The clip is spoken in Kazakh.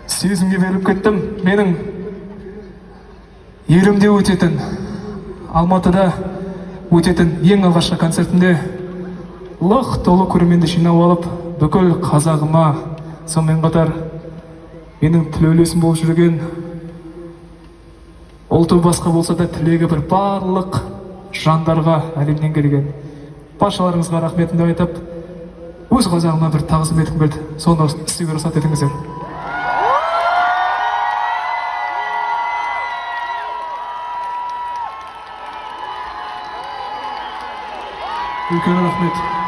сезімге беріліп кеттім. Менің елімде өтетін, Алматыда өтетін ең алғашқы концертінде лық толы көрерменді жинап алып, бүкіл қазағыма, сонымен қатар менің тілеулесім болып жүрген, ұлты басқа болса да тілегі бір барлық жандарға, әлемнен келген баршаларыңызға рахметімді айтып, өз қазағыма бір тағзым еткім келді. Соны істеуге рұқсат етіңіздер. Үлкен рахмет.